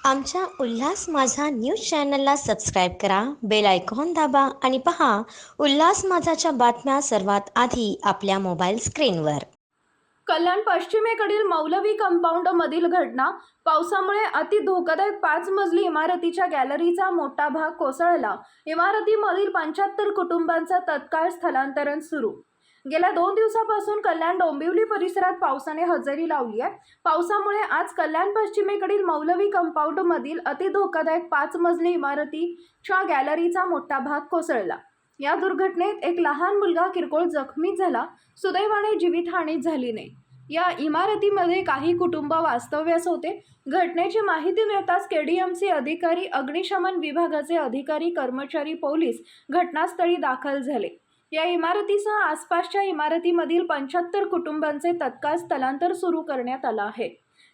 आमच्या उल्हास माझा न्यूज चॅनलला सबस्क्राईब करा, बेल आयकॉन दाबा आणि पहा उल्हास माझाच्या बातम्या सर्वात आधी आपल्या मोबाईल स्क्रीनवर. कल्याण पश्चिमेकडील मौलवी कंपाऊंड मधील घटना. पावसामुळे अति धोकादायक 5 मजली इमारतीच्या गॅलरीचा मोठा भाग कोसळला. इमारतीमधील 75 कुटुंबांचं तत्काळ स्थलांतरण सुरू. गेल्या 2 दिवसापासून कल्याण डोंबिवली परिसरात पावसाने हजेरी लावली आहे. पावसामुळे आज कल्याण पश्चिमेकडील मौलवी कंपाऊंड मधील अति धोकादायक 5 मजली इमारतीच्या गॅलरीचा मोठा भाग कोसळला. या दुर्घटनेत एक लहान मुलगा किरकोळ जखमी झाला. सुदैवाने जीवितहानी झाली नाही. या इमारतीमध्ये काही कुटुंब वास्तव्यास होते. घटनेची माहिती मिळताच केडीएमसी अधिकारी, अग्निशमन विभागाचे अधिकारी, कर्मचारी, पोलीस घटनास्थळी दाखल झाले. या इमारतीसह आसपासच्या इमारतीमधील 75 कुटुंबांचे तत्काळ स्थलांतर सुरू करण्यात आलं आहे.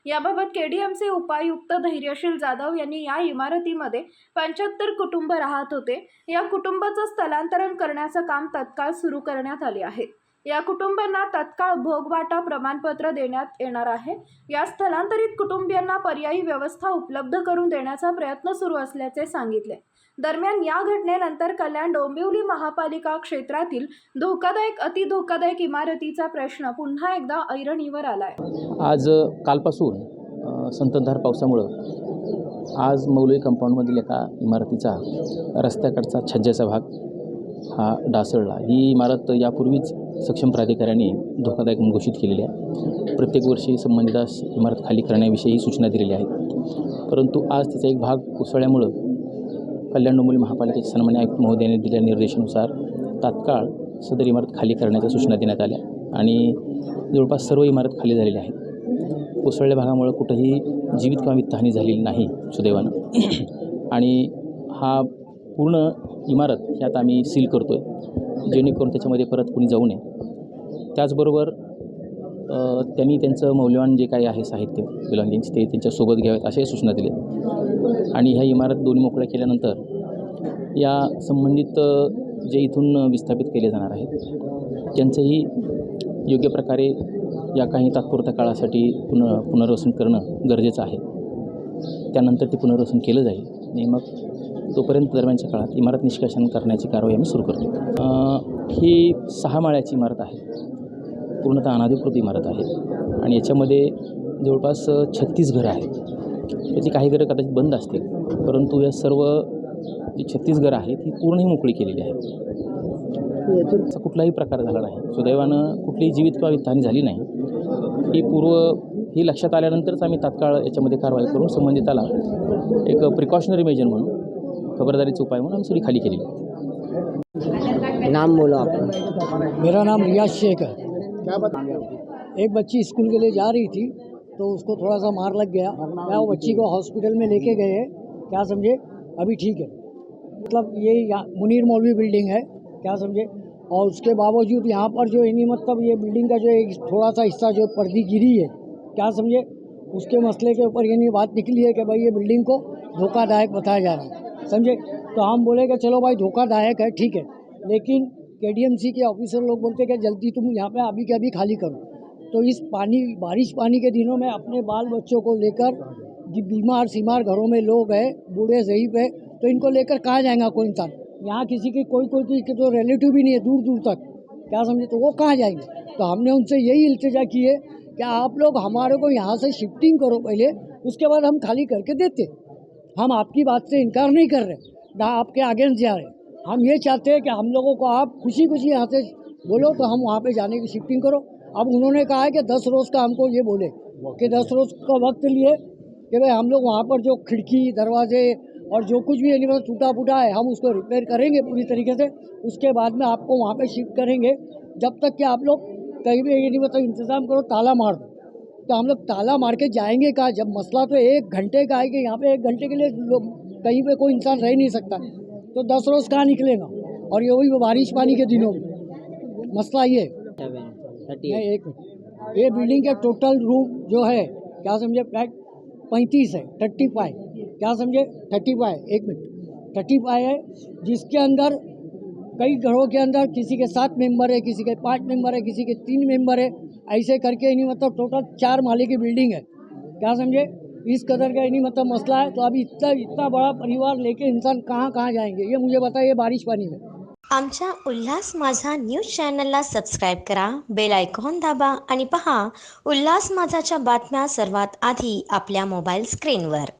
याबाबत केडीएमचे उपायुक्त धैर्यशील जाधव यांनी या इमारतीमध्ये 75 कुटुंब राहत होते. या कुटुंबाचं स्थलांतरण करण्याचं काम तत्काळ सुरू करण्यात आले आहे. या कुटुंबांना तत्काळ भोगवाटा प्रमाणपत्र देण्यात येणार आहे. या स्थलांतरित कुटुंबियांना पर्यायी व्यवस्था उपलब्ध करून देण्याचा प्रयत्न सुरू असल्याचे सांगितले. दरम्यान या घटनेनंतर कल्याण डोंबिवली महापालिका क्षेत्रातील धोकादायक, अति धोकादायक इमारतीचा प्रश्न पुन्हा एकदा ऐरणीवर आलाय. आज कालपासून संततधार पावसामुळं आज मौलवी कंपाऊंडमधील एका इमारतीचा रस्त्याकडचा छज्जाचा भाग हा ढासळला. ही इमारत यापूर्वीच सक्षम प्राधिकाऱ्यांनी धोकादायक घोषित केलेली आहे. प्रत्येक वर्षी संबंधित इमारत खाली करण्याविषयी सूचना दिलेल्या आहेत. परंतु आज त्याचा एक भाग कोसळल्यामुळं कल्याण डोंबिवली महापालिकेचे सन्मान्य आयुक्त महोदयांनी दिलेल्या निर्देशानुसार तात्काळ सदर इमारत खाली करण्याच्या सूचना देण्यात आल्या आणि जवळपास सर्व इमारत खाली झालेल्या आहेत. कोसळल्या भागामुळं कुठंही जीवित किंवा वित्तहानी झालेली नाही सुदैवानं. आणि हा पूर्ण इमारत ही आता आम्ही सील करतो आहे जेणेकरून त्याच्यामध्ये परत कोणी जाऊ नये. त्याचबरोबर त्यांनी त्यांचं मौल्यवान जे काही आहे साहित्य बिलॉंगिंग्स ते त्यांच्यासोबत घ्यावेत अशाही सूचना दिल्या. आणि ह्या इमारत दोन्ही मोकळ्या केल्यानंतर या संबंधित जे इथून विस्थापित केले जाणार आहेत त्यांचंही योग्य प्रकारे या काही तात्पुरत्या काळासाठी पुनर्वसन करणं गरजेचं आहे. त्यानंतर ते पुनर्वसन केलं जाईल आणि मग तोपर्यंत दरम्यानच्या काळात इमारत निष्कासन करण्याची कारवाई आम्ही सुरू करतो. ही 6 माळ्याची इमारत आहे. पूर्णतः अनधिकृत इमारत आहे आणि याच्यामध्ये जवळपास 36 घरं आहेत. त्याची काही घरं कदाचित बंद असतील, परंतु या सर्व जी 36 घरं आहेत ही पूर्णही मोकळी केलेली आहेत. असा कुठलाही प्रकार झाला नाही. सुदैवानं कुठलीही जीवित किंवा वित्तहानी झाली नाही. ही लक्षात आल्यानंतरच आम्ही तात्काळ याच्यामध्ये कारवाई करून संबंधिताला एक प्रिकॉशनरी मेजर म्हणून, खबरदारीचा उपाय म्हणून आम्ही सगळी खाली केली. नाम बोलो आपका। मेरा नाम रियाज शेख है। क्या बता? एक बच्ची स्कूल के लिए जा रही थी तो उसको थोड़ा सा मार लग गया। मैं वो बच्ची को हॉस्पिटल में लेके गए हैं, क्या समझे, अभी ठीक है। मतलब ये मुनीर मौलवी बिल्डिंग है, क्या समझे। और उसके बावजूद यहाँ पर जो यानी मतलब ये बिल्डिंग का जो एक थोड़ा सा हिस्सा जो पर्दी गिरी है, क्या समझे, उसके मसले के ऊपर यानी बात निकली है कि भाई ये बिल्डिंग को धोखादायक बताया जा रहा है, समझे। तो हम बोले कि चलो भाई धोखादायक है, ठीक है, लेकिन केडीएमसी के ऑफिसर लोग बोलते कि जल्दी तुम यहाँ पे अभी के अभी खाली करो। तो इस बारिश पानी के दिनों में अपने बाल बच्चों को लेकर, बीमार सीमार घरों में लोग हैं, बूढ़े ज़ईफ़ है, तो इनको लेकर कहाँ जाएगा कोई इंसान। यहाँ किसी की कोई तो रिलेटिव भी नहीं है दूर दूर तक, क्या समझे, तो वो कहाँ जाएंगे। तो हमने उनसे यही इल्तिजा की है कि आप लोग हमारे को यहाँ से शिफ्टिंग करो पहले, उसके बाद हम खाली करके देते। हम आपकी बात से इनकार नहीं कर रहे, ना आपके अगेंस्ट जा रहे। हम ये चाहते हैं कि हम लोगों को आप खुशी खुशी यहाँ से बोलो तो हम वहाँ पे जाने की शिफ्टिंग करो। अब उन्होंने कहा है कि 10 रोज़ का हमको ये बोले कि 10 रोज़ का वक्त लिए कि भाई हम लोग वहाँ पर जो खिड़की दरवाजे और जो कुछ भी मतलब टूटा फूटा है हम उसको रिपेयर करेंगे पूरी तरीके से। उसके बाद में आपको वहाँ पे शिफ्ट करेंगे, जब तक कि आप लोग कहीं भी ये मतलब इंतज़ाम करो, ताला मार दो। तो हम लोग ताला मार के जाएंगे कहाँ, जब मसला तो 1 घंटे का है कि यहाँ पे 1 घंटे के लिए लोग कहीं पे कोई इंसान रह नहीं सकता, तो 10 रोज़ कहाँ निकलेगा। और ये वही बारिश पानी के दिनों में मसला ये एक मिनट, ये बिल्डिंग के टोटल रूम जो है, क्या समझे, फ्लैट 35 है, 35, क्या समझे, 35, 1 मिनट, 35 है, जिसके अंदर कई घरों के अंदर किसी के 7 मेंबर है, किसी के 5 मेंबर है, किसी के 3 मेंबर है, ऐसे करके नहीं मतलब टोटल 4 माले की बिल्डिंग है, क्या समझे। इस कदर का नहीं मतलब मसला है, तो अभी इतना इतना बड़ा परिवार लेके इंसान कहाँ कहाँ जाएंगे, ये मुझे बताइए बारिश पानी में। आमच्या उल्हास माझा न्यूज चॅनलला सबस्क्राईब करा, बेल आयकॉन दाबा आणि पहा उल्हास माझाच्या बातम्या सर्वात आधी आपल्या मोबाईल स्क्रीनवर.